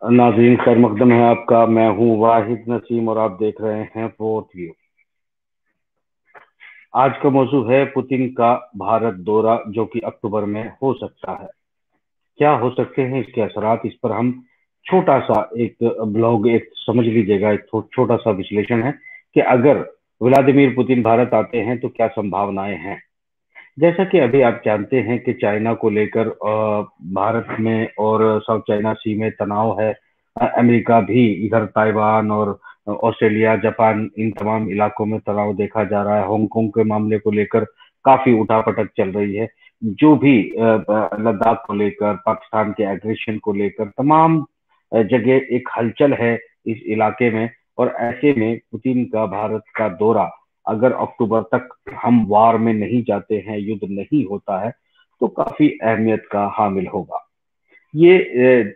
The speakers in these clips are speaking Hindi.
नाज़रीन, खैर मकदम है आपका। मैं हूँ वाहिद नसीम और आप देख रहे हैं फोर्थ व्यू। आज का मौजू है पुतिन का भारत दौरा, जो कि अक्टूबर में हो सकता है। क्या हो सकते हैं इसके असरात, इस पर हम छोटा सा एक ब्लॉग, एक समझ लीजिएगा, एक छोटा सा विश्लेषण है कि अगर व्लादिमीर पुतिन भारत आते हैं तो क्या संभावनाएं हैं। जैसा कि अभी आप जानते हैं कि चाइना को लेकर भारत में और साउथ चाइना सी में तनाव है। अमेरिका भी इधर ताइवान और ऑस्ट्रेलिया, जापान, इन तमाम इलाकों में तनाव देखा जा रहा है। हांगकांग के मामले को लेकर काफी उठापटक चल रही है। जो भी लद्दाख को लेकर, पाकिस्तान के एग्रेशन को लेकर तमाम जगह एक हलचल है इस इलाके में। और ऐसे में पुतिन का भारत का दौरा, अगर अक्टूबर तक हम वार में नहीं जाते हैं, युद्ध नहीं होता है, तो काफी अहमियत का हामिल होगा। ये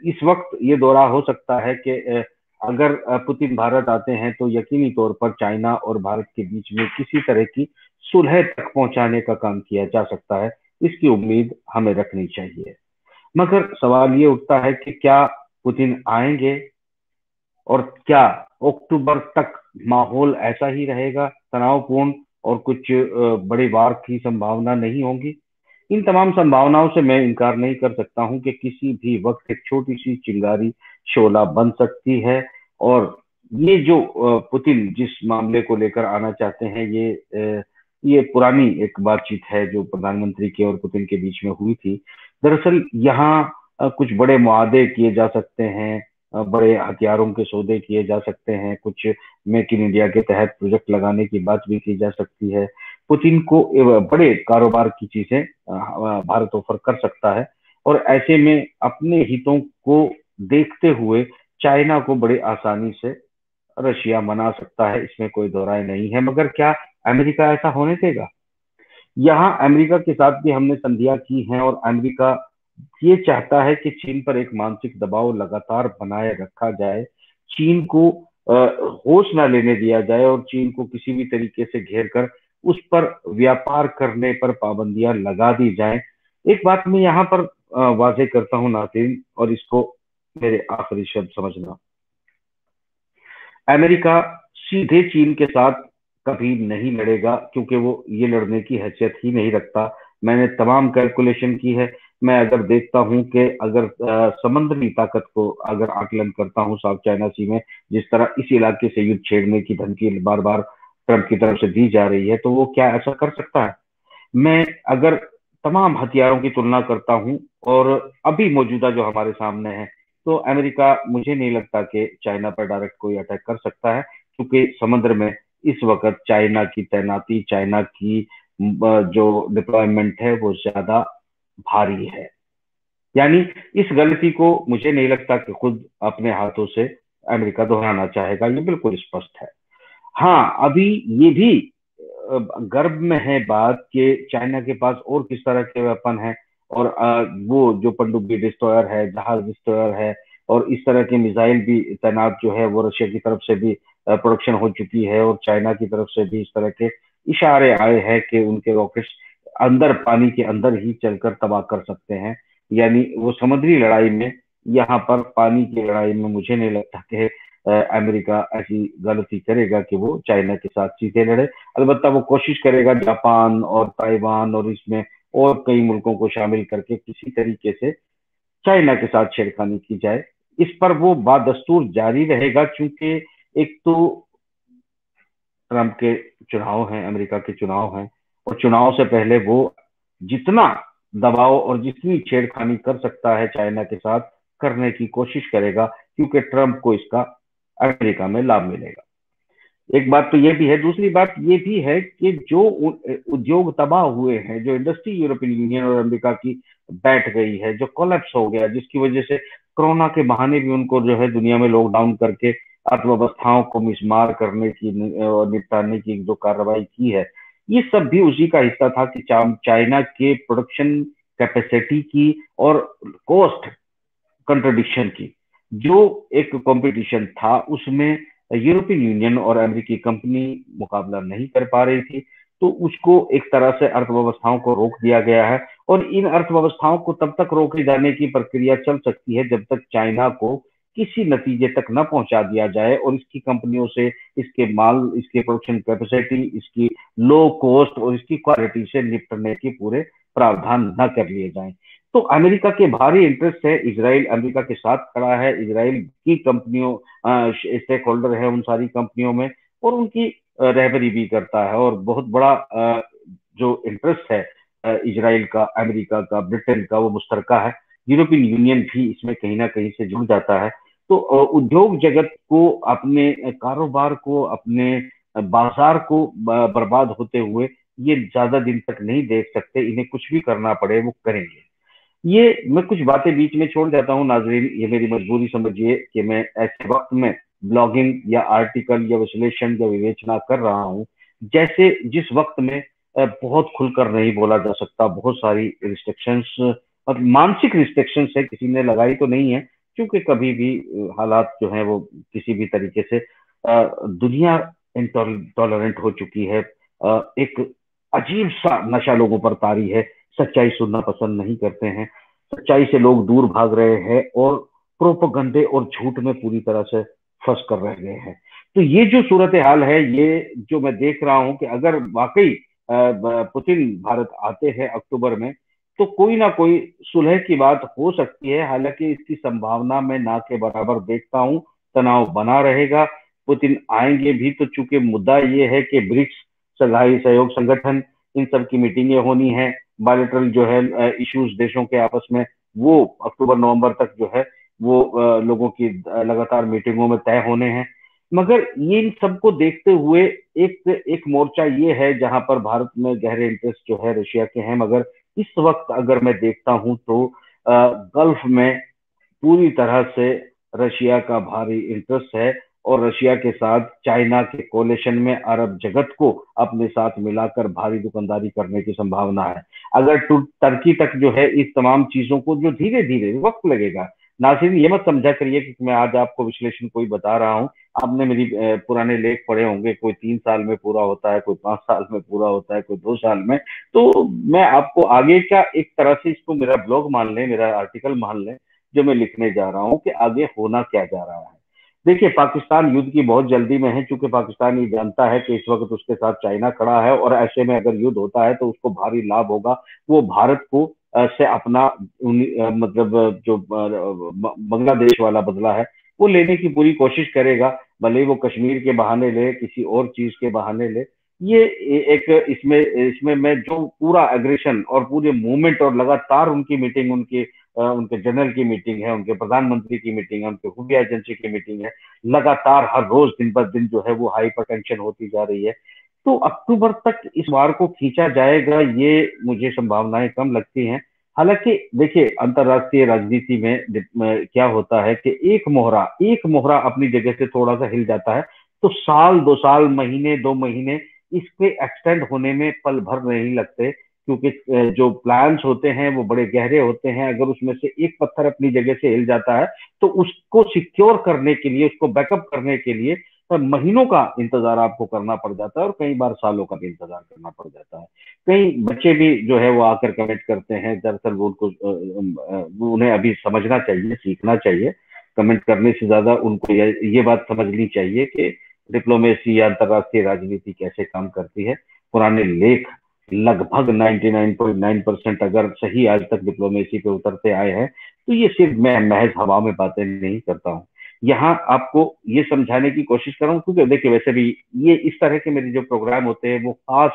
इस वक्त ये दौरा हो सकता है कि अगर पुतिन भारत आते हैं तो यकीनी तौर पर चाइना और भारत के बीच में किसी तरह की सुलह तक पहुंचाने का काम किया जा सकता है। इसकी उम्मीद हमें रखनी चाहिए। मगर सवाल ये उठता है कि क्या पुतिन आएंगे, और क्या अक्टूबर तक माहौल ऐसा ही रहेगा तनावपूर्ण, और कुछ बड़ी वार की संभावना नहीं होगी। इन तमाम संभावनाओं से मैं इनकार नहीं कर सकता हूं कि किसी भी वक्त एक छोटी सी चिंगारी शोला बन सकती है। और ये जो पुतिन जिस मामले को लेकर आना चाहते हैं, ये पुरानी एक बातचीत है जो प्रधानमंत्री के और पुतिन के बीच में हुई थी। दरअसल यहाँ कुछ बड़े मुआदे किए जा सकते हैं, बड़े हथियारों के सौदे किए जा सकते हैं, कुछ मेक इन इंडिया के तहत प्रोजेक्ट लगाने की बात भी की जा सकती है। पुतिन को बड़े कारोबार की चीजें भारत ऑफर कर सकता है। और ऐसे में अपने हितों को देखते हुए चाइना को बड़ी आसानी से रशिया मना सकता है, इसमें कोई दो राय नहीं है। मगर क्या अमेरिका ऐसा होने देगा? यहाँ अमेरिका के साथ भी हमने संधियां की हैं, और अमेरिका ये चाहता है कि चीन पर एक मानसिक दबाव लगातार बनाए रखा जाए। चीन को होश ना लेने दिया जाए, और चीन को किसी भी तरीके से घेर कर उस पर व्यापार करने पर पाबंदियां लगा दी जाए। एक बात मैं यहाँ पर वाजे करता हूँ नाज़रीन, और इसको मेरे आखिरी शब्द समझना। अमेरिका सीधे चीन के साथ कभी नहीं लड़ेगा, क्योंकि वो ये लड़ने की हैसियत ही नहीं रखता। मैंने तमाम कैलकुलेशन की है। मैं अगर देखता हूं कि अगर समुद्री ताकत को अगर आकलन करता हूं साउथ चाइना सी में, जिस तरह इस इलाके से युद्ध छेड़ने की धमकी बार बार ट्रंप की तरफ से दी जा रही है, तो वो क्या ऐसा कर सकता है? मैं अगर तमाम हथियारों की तुलना करता हूं और अभी मौजूदा जो हमारे सामने है, तो अमेरिका मुझे नहीं लगता कि चाइना पर डायरेक्ट कोई अटैक कर सकता है, क्योंकि समुद्र में इस वक्त चाइना की तैनाती, चाइना की जो डिप्लॉयमेंट है वो ज्यादा भारी है। यानी इस गलती को मुझे नहीं लगता कि खुद अपने हाथों से अमेरिका दोहराना चाहेगा, ये बिल्कुल स्पष्ट है। हाँ, अभी ये भी गर्भ में है बात कि चाइना के पास और किस तरह के वेपन है। और वो जो पनडुब्बी डिस्ट्रॉयर है, जहाज डिस्ट्रॉयर है, और इस तरह के मिसाइल भी तैनात जो है, वो रशिया की तरफ से भी प्रोडक्शन हो चुकी है, और चाइना की तरफ से भी इस तरह के इशारे आए हैं कि उनके रॉकेट्स अंदर, पानी के अंदर ही चलकर तबाह कर सकते हैं। यानी वो समुद्री लड़ाई में, यहाँ पर पानी की लड़ाई में मुझे नहीं लगता कि अमेरिका ऐसी गलती करेगा कि वो चाइना के साथ सीधे लड़े। अलबत्ता वो कोशिश करेगा जापान और ताइवान और इसमें और कई मुल्कों को शामिल करके किसी तरीके से चाइना के साथ छेड़खानी की जाए। इस पर वो बादस्तूर जारी रहेगा, क्योंकि एक तो ट्रंप के चुनाव हैं, अमेरिका के चुनाव हैं, और चुनाव से पहले वो जितना दबाव और जितनी छेड़खानी कर सकता है चाइना के साथ, करने की कोशिश करेगा, क्योंकि ट्रंप को इसका अमेरिका में लाभ मिलेगा। एक बात तो ये भी है। दूसरी बात ये भी है कि जो उद्योग तबाह हुए हैं, जो इंडस्ट्री यूरोपियन यूनियन और अमेरिका की बैठ गई है, जो कोलैप्स हो गया, जिसकी वजह से कोरोना के बहाने भी उनको जो है दुनिया में लॉकडाउन करके अर्थव्यवस्थाओं को मिसमार करने की और निपटाने की जो कार्रवाई की है, ये सब भी उसी का हिस्सा था कि चाइना के प्रोडक्शन कैपेसिटी की और कॉस्ट कंट्रोडिक्शन की जो एक कंपटीशन था, उसमें यूरोपियन यूनियन और अमेरिकी कंपनी मुकाबला नहीं कर पा रही थी। तो उसको एक तरह से अर्थव्यवस्थाओं को रोक दिया गया है। और इन अर्थव्यवस्थाओं को तब तक रोके जाने की प्रक्रिया चल सकती है जब तक चाइना को किसी नतीजे तक न पहुंचा दिया जाए और इसकी कंपनियों से इसके माल, इसके प्रोडक्शन कैपेसिटी, इसकी लो कॉस्ट और इसकी क्वालिटी से निपटने के पूरे प्रावधान न कर लिए जाएं। तो अमेरिका के भारी इंटरेस्ट है, इसराइल अमेरिका के साथ खड़ा है, इसराइल की कंपनियों स्टेक होल्डर है उन सारी कंपनियों में, और उनकी रहबरी भी करता है। और बहुत बड़ा जो इंटरेस्ट है इसराइल का, अमेरिका का, ब्रिटेन का, वो मुश्तरका है। यूरोपियन यूनियन भी इसमें कहीं ना कहीं से जुड़ जाता है। तो उद्योग जगत को अपने कारोबार को, अपने बाजार को बर्बाद होते हुए ये ज्यादा दिन तक नहीं देख सकते। इन्हें कुछ भी करना पड़े वो करेंगे। ये मैं कुछ बातें बीच में छोड़ जाता हूँ नाजरीन, ये मेरी मजबूरी समझिए कि मैं ऐसे वक्त में ब्लॉगिंग या आर्टिकल या विश्लेषण या विवेचना कर रहा हूँ जैसे जिस वक्त में बहुत खुलकर नहीं बोला जा सकता। बहुत सारी रिस्ट्रिक्शंस और मानसिक रिस्ट्रिक्शंस है, किसी ने लगाई तो नहीं है, क्योंकि कभी भी हालात जो है वो किसी भी तरीके से दुनिया इंटॉलरेंट हो चुकी है। एक अजीब सा नशा लोगों पर तारी है, सच्चाई सुनना पसंद नहीं करते हैं, सच्चाई से लोग दूर भाग रहे हैं और प्रोपगंडे और झूठ में पूरी तरह से फंस कर रह गए हैं। तो ये जो सूरत हाल है, ये जो मैं देख रहा हूं कि अगर वाकई पुतिन भारत आते हैं अक्टूबर में, तो कोई ना कोई सुलह की बात हो सकती है। हालांकि इसकी संभावना मैं ना के बराबर देखता हूं। तनाव बना रहेगा, पुतिन आएंगे भी तो, चूंकि मुद्दा ये है कि ब्रिक्स, शंघाई सहयोग संगठन, इन सब की मीटिंगें होनी है। बायलेटरल जो है इश्यूज देशों के आपस में, वो अक्टूबर नवंबर तक जो है वो लोगों की लगातार मीटिंगों में तय होने हैं। मगर ये इन सबको देखते हुए एक एक मोर्चा ये है जहां पर भारत में गहरे इंटरेस्ट जो है रशिया के हैं। मगर इस वक्त अगर मैं देखता हूं तो गल्फ में पूरी तरह से रशिया का भारी इंटरेस्ट है, और रशिया के साथ चाइना के कोलेशन में अरब जगत को अपने साथ मिलाकर भारी दुकानदारी करने की संभावना है। अगर टर्की तक जो है इस तमाम चीजों को, जो धीरे धीरे वक्त लगेगा, नासिर ये मत समझा करिए कि मैं आज आपको विश्लेषण कोई बता रहा हूँ। आपने मेरी पुराने लेख पढ़े होंगे, कोई 3 साल में पूरा होता है, कोई 5 साल में पूरा होता है, कोई 2 साल में। तो मैं आपको आगे का एक तरह से इसको मेरा ब्लॉग मान लें, मेरा आर्टिकल मान लें, जो मैं लिखने जा रहा हूं कि आगे होना क्या जा रहा है। देखिए, पाकिस्तान युद्ध की बहुत जल्दी में है, क्योंकि पाकिस्तान ये जानता है कि इस वक्त उसके साथ चाइना खड़ा है, और ऐसे में अगर युद्ध होता है तो उसको भारी लाभ होगा। वो भारत को से अपना मतलब जो बांग्लादेश वाला बदला है वो लेने की पूरी कोशिश करेगा, भले ही वो कश्मीर के बहाने ले, किसी और चीज के बहाने ले। ये एक इसमें इसमें मैं जो पूरा एग्रेशन और पूरे मूवमेंट, और लगातार उनकी मीटिंग, उनके जनरल की मीटिंग है, उनके प्रधानमंत्री की मीटिंग है, उनके खुफिया एजेंसी की मीटिंग है, लगातार हर रोज दिन पर दिन जो है वो हाइपर टेंशन होती जा रही है। तो अक्टूबर तक इस वार को खींचा जाएगा, ये मुझे संभावनाएं कम लगती हैं। हालांकि देखिए, अंतरराष्ट्रीय राजनीति में क्या होता है कि एक मोहरा अपनी जगह से थोड़ा सा हिल जाता है तो साल, 2 साल, महीने, 2 महीने इसके एक्सटेंड होने में पल भर नहीं लगते, क्योंकि जो प्लान्स होते हैं वो बड़े गहरे होते हैं। अगर उसमें से एक पत्थर अपनी जगह से हिल जाता है तो उसको सिक्योर करने के लिए, उसको बैकअप करने के लिए महीनों का इंतजार आपको करना पड़ जाता है, और कई बार सालों का भी इंतजार करना पड़ जाता है। कई बच्चे भी जो है वो आकर कमेंट करते हैं, दरअसल वो उनको उन्हें अभी समझना चाहिए, सीखना चाहिए। कमेंट करने से ज्यादा उनको ये बात समझनी चाहिए कि डिप्लोमेसी या अंतरराष्ट्रीय राजनीति कैसे काम करती है। पुराने लेख लगभग 99.9% अगर सही आज तक डिप्लोमेसी पे उतरते आए हैं, तो ये सिर्फ मैं महज हवा में बातें नहीं करता हूँ। यहाँ आपको ये समझाने की कोशिश कर रहा हूँ, क्योंकि देखिए वैसे भी ये इस तरह के मेरे जो प्रोग्राम होते हैं वो खास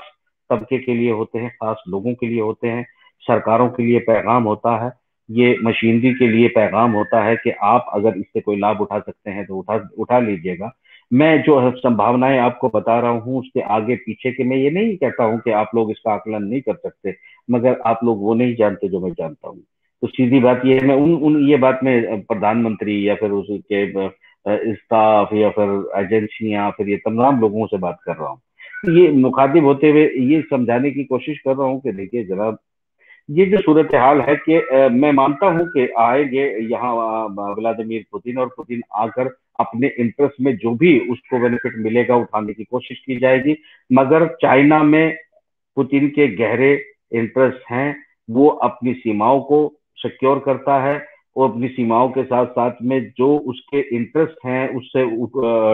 तबके के लिए होते हैं, खास लोगों के लिए होते हैं। सरकारों के लिए पैगाम होता है, ये मशीनरी के लिए पैगाम होता है कि आप अगर इससे कोई लाभ उठा सकते हैं तो उठा उठा लीजिएगा। मैं जो संभावनाएं आपको बता रहा हूँ उसके आगे पीछे के, मैं ये नहीं कहता हूँ कि आप लोग इसका आकलन नहीं कर सकते, मगर आप लोग वो नहीं जानते जो मैं जानता हूँ। तो सीधी बात ये है, मैं उन उन ये बात में प्रधानमंत्री या फिर उसके स्टाफ या फिर एजेंसियां, फिर ये तमाम लोगों से बात कर रहा हूँ। ये मुखातिब होते हुए ये समझाने की कोशिश कर रहा हूँ कि देखिए जनाब, ये जो सूरत हाल है कि मैं मानता हूं कि आएंगे यहाँ व्लादिमीर पुतिन, और पुतिन आकर अपने इंटरेस्ट में जो भी उसको बेनिफिट मिलेगा उठाने की कोशिश की जाएगी। मगर चाइना में पुतिन के गहरे इंटरेस्ट हैं, वो अपनी सीमाओं को सिक्योर करता है, वो अपनी सीमाओं के साथ साथ में जो उसके इंटरेस्ट हैं उससे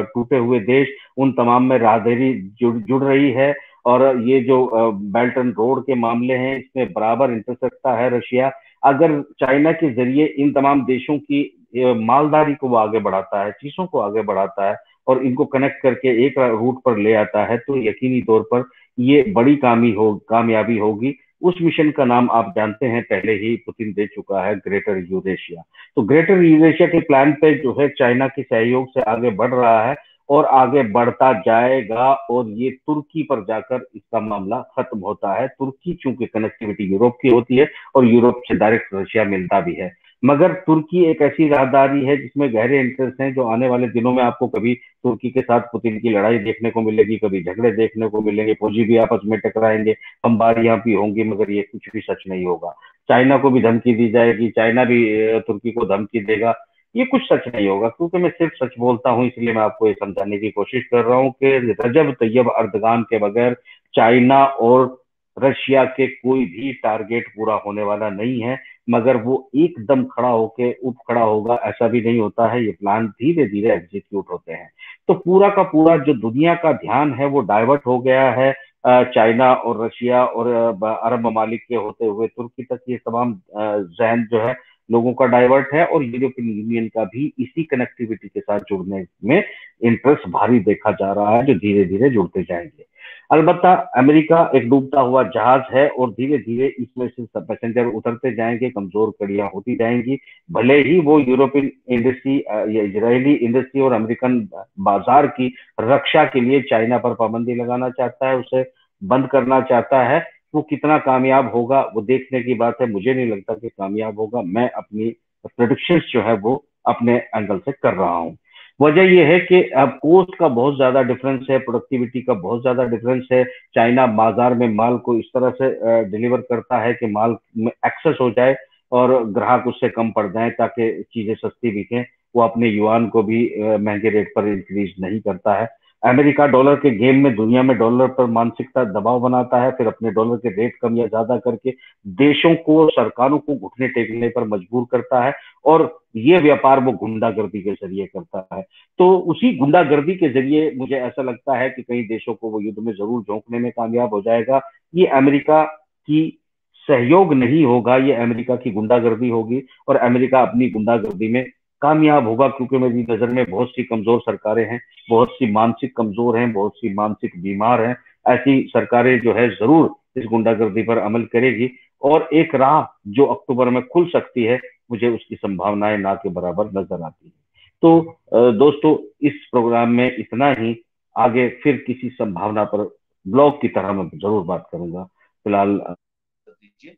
टूटे हुए देश, उन तमाम में राहदेरी जुड़ रही है। और ये जो बेल्ट एंड रोड के मामले हैं, इसमें बराबर इंटरेस्ट रखता है रशिया। अगर चाइना के जरिए इन तमाम देशों की मालदारी को वो आगे बढ़ाता है, चीजों को आगे बढ़ाता है और इनको कनेक्ट करके एक रूट पर ले आता है, तो यकीनी तौर पर ये बड़ी कामयाबी होगी। उस मिशन का नाम आप जानते हैं, पहले ही पुतिन दे चुका है, ग्रेटर यूरेशिया। तो ग्रेटर यूरेशिया के प्लान पे जो है चाइना के सहयोग से आगे बढ़ रहा है और आगे बढ़ता जाएगा, और ये तुर्की पर जाकर इसका मामला खत्म होता है। तुर्की चूंकि कनेक्टिविटी यूरोप की होती है और यूरोप से डायरेक्ट रशिया मिलता भी है, मगर तुर्की एक ऐसी राहदारी है जिसमें गहरे इंटरेस्ट हैं, जो आने वाले दिनों में आपको कभी तुर्की के साथ पुतिन की लड़ाई देखने को मिलेगी, कभी झगड़े देखने को मिलेंगे, फौजी भी आपस में टकराएंगे, बमबारियां भी होंगी, मगर ये कुछ भी सच नहीं होगा। चाइना को भी धमकी दी जाएगी, चाइना भी तुर्की को धमकी देगा, ये कुछ सच नहीं होगा। क्योंकि मैं सिर्फ सच बोलता हूं, इसलिए मैं आपको ये समझाने की कोशिश कर रहा हूं कि रजब तैयब अर्दगान के बगैर चाइना और रशिया के कोई भी टारगेट पूरा होने वाला नहीं है। मगर वो एकदम खड़ा होके उठ खड़ा होगा, ऐसा भी नहीं होता है। ये प्लान धीरे धीरे एग्जीक्यूट होते हैं। तो पूरा का पूरा जो दुनिया का ध्यान है वो डाइवर्ट हो गया है चाइना और रशिया और अरब ममालिक के होते हुए तुर्की तक। ये तमाम जहन जो है लोगों का डाइवर्ट है, और यूरोपियन यूनियन का भी इसी कनेक्टिविटी के साथ जुड़ने में इंटरेस्ट भारी देखा जा रहा है, जो धीरे धीरे जुड़ते जाएंगे। अलबत्ता अमेरिका एक डूबता हुआ जहाज है, और धीरे धीरे इसमें से सब पैसेंजर उतरते जाएंगे, कमजोर कड़ियां होती जाएंगी। भले ही वो यूरोपियन इंडस्ट्री या इजरायली इंडस्ट्री और अमेरिकन बाजार की रक्षा के लिए चाइना पर पाबंदी लगाना चाहता है, उसे बंद करना चाहता है। वो कितना कामयाब होगा वो देखने की बात है। मुझे नहीं लगता कि कामयाब होगा। मैं अपनी प्रोडिक्शंस जो है वो अपने एंगल से कर रहा हूँ। वजह यह है कि अब कोस्ट का बहुत ज्यादा डिफरेंस है, प्रोडक्टिविटी का बहुत ज्यादा डिफरेंस है। चाइना बाजार में माल को इस तरह से डिलीवर करता है कि माल में एक्सेस हो जाए और ग्राहक उससे कम पड़ जाए, ताकि चीजें सस्ती बिकें। वो अपने युआन को भी महंगे रेट पर इंक्रीज नहीं करता है। अमेरिका डॉलर के गेम में दुनिया में डॉलर पर मानसिकता दबाव बनाता है, फिर अपने डॉलर के रेट कम या ज्यादा करके देशों को, सरकारों को घुटने टेकने पर मजबूर करता है। और ये व्यापार वो गुंडागर्दी के जरिए करता है। तो उसी गुंडागर्दी के जरिए मुझे ऐसा लगता है कि कई देशों को वो युद्ध में जरूर झोंकने में कामयाब हो जाएगा। ये अमेरिका की सहयोग नहीं होगा, ये अमेरिका की गुंडागर्दी होगी, और अमेरिका अपनी गुंडागर्दी में कामयाब होगा। क्योंकि मेरी नजर में बहुत सी कमजोर सरकारें हैं, बहुत सी मानसिक कमजोर हैं, बहुत सी मानसिक बीमार हैं। ऐसी सरकारें जो है जरूर इस गुंडागर्दी पर अमल करेगी, और एक राह जो अक्टूबर में खुल सकती है, मुझे उसकी संभावनाएं ना के बराबर नजर आती है। तो दोस्तों, इस प्रोग्राम में इतना ही। आगे फिर किसी संभावना पर ब्लॉग की तरह मैं जरूर बात करूंगा। फिलहाल दीजिए।